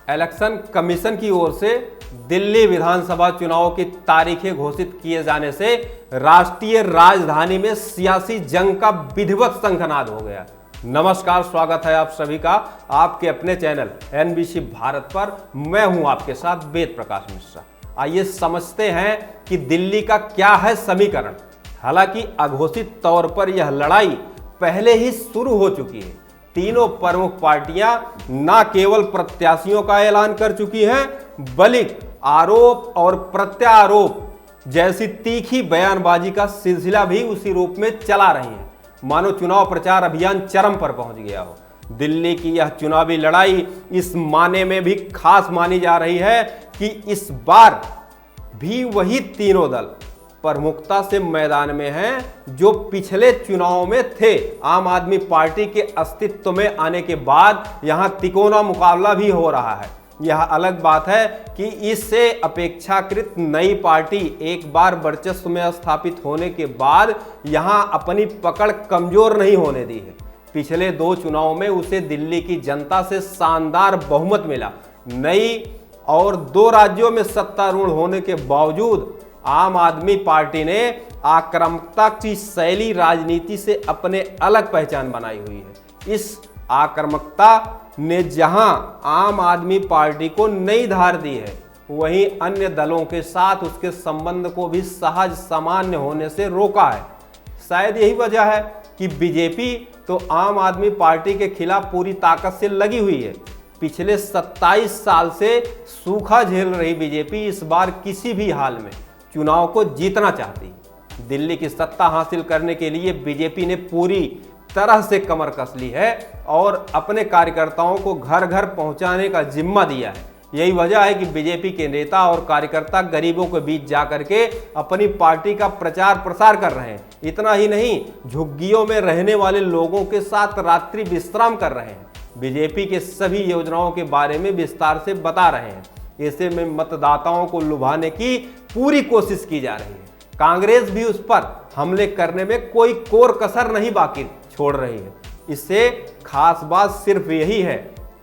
Election commission की ओर से दिल्ली विधानसभा चुनाव की तारीखें घोषित किए जाने से राष्ट्रीय राजधानी में सियासी जंग का विधिवत शंखनाद हो गया। नमस्कार, स्वागत है आप सभी का आपके अपने चैनल एनबीसी भारत पर। मैं हूं आपके साथ वेद प्रकाश मिश्रा। आइए समझते हैं कि दिल्ली का क्या है समीकरण। हालांकि अघोषित तौर पर यह लड़ाई पहले ही शुरू हो चुकी है। तीनों प्रमुख पार्टियां न केवल प्रत्याशियों का ऐलान कर चुकी हैं, बल्कि आरोप और प्रत्यारोप जैसी तीखी बयानबाजी का सिलसिला भी उसी रूप में चला रही है, मानो चुनाव प्रचार अभियान चरम पर पहुंच गया हो। दिल्ली की यह चुनावी लड़ाई इस माने में भी खास मानी जा रही है कि इस बार भी वही तीनों दल प्रमुखता से मैदान में हैं जो पिछले चुनाव में थे। आम आदमी पार्टी के अस्तित्व में आने के बाद यहां तिकोना मुकाबला भी हो रहा है। यह अलग बात है कि इससे अपेक्षाकृत नई पार्टी एक बार वर्चस्व में स्थापित होने के बाद यहां अपनी पकड़ कमजोर नहीं होने दी है। पिछले दो चुनाव में उसे दिल्ली की जनता से शानदार बहुमत मिला। नई और दो राज्यों में सत्तारूढ़ होने के बावजूद आम आदमी पार्टी ने आक्रामकता की शैली राजनीति से अपने अलग पहचान बनाई हुई है। इस आक्रामकता ने जहां आम आदमी पार्टी को नई धार दी है, वहीं अन्य दलों के साथ उसके संबंध को भी सहज सामान्य होने से रोका है। शायद यही वजह है कि बीजेपी तो आम आदमी पार्टी के खिलाफ पूरी ताकत से लगी हुई है। पिछले 27 साल से सूखा झेल रही बीजेपी इस बार किसी भी हाल में चुनाव को जीतना चाहती। दिल्ली की सत्ता हासिल करने के लिए बीजेपी ने पूरी तरह से कमर कस ली है और अपने कार्यकर्ताओं को घर घर पहुंचाने का जिम्मा दिया है। यही वजह है कि बीजेपी के नेता और कार्यकर्ता गरीबों के बीच जाकर के अपनी पार्टी का प्रचार प्रसार कर रहे हैं। इतना ही नहीं, झुग्गियों में रहने वाले लोगों के साथ रात्रि विश्राम कर रहे हैं। बीजेपी के सभी योजनाओं के बारे में विस्तार से बता रहे हैं। ऐसे में मतदाताओं को लुभाने की पूरी कोशिश की जा रही है। कांग्रेस भी उस पर हमले करने में कोई कोर कसर नहीं बाकी छोड़ रही है। इससे खास बात सिर्फ यही है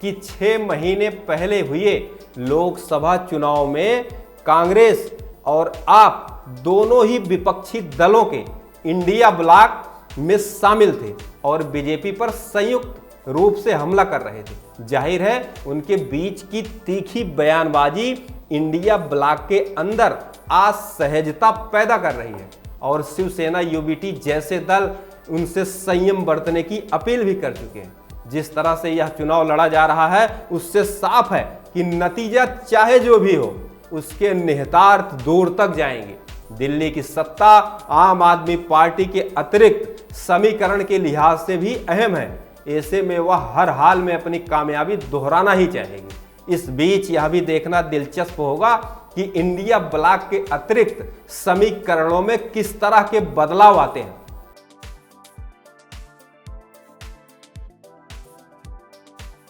कि 6 महीने पहले हुए लोकसभा चुनाव में कांग्रेस और आप दोनों ही विपक्षी दलों के इंडिया ब्लॉक में शामिल थे और बीजेपी पर संयुक्त रूप से हमला कर रहे थे। जाहिर है उनके बीच की तीखी बयानबाजी इंडिया ब्लॉक के अंदर असहजता पैदा कर रही है और शिवसेना यूबीटी जैसे दल उनसे संयम बरतने की अपील भी कर चुके हैं। जिस तरह से यह चुनाव लड़ा जा रहा है उससे साफ है कि नतीजा चाहे जो भी हो, उसके निहितार्थ दूर तक जाएंगे। दिल्ली की सत्ता आम आदमी पार्टी के अतिरिक्त समीकरण के लिहाज से भी अहम है। ऐसे में वह हर हाल में अपनी कामयाबी दोहराना ही चाहेगी। इस बीच यह भी देखना दिलचस्प होगा कि इंडिया ब्लॉक के अतिरिक्त समीकरणों में किस तरह के बदलाव आते हैं।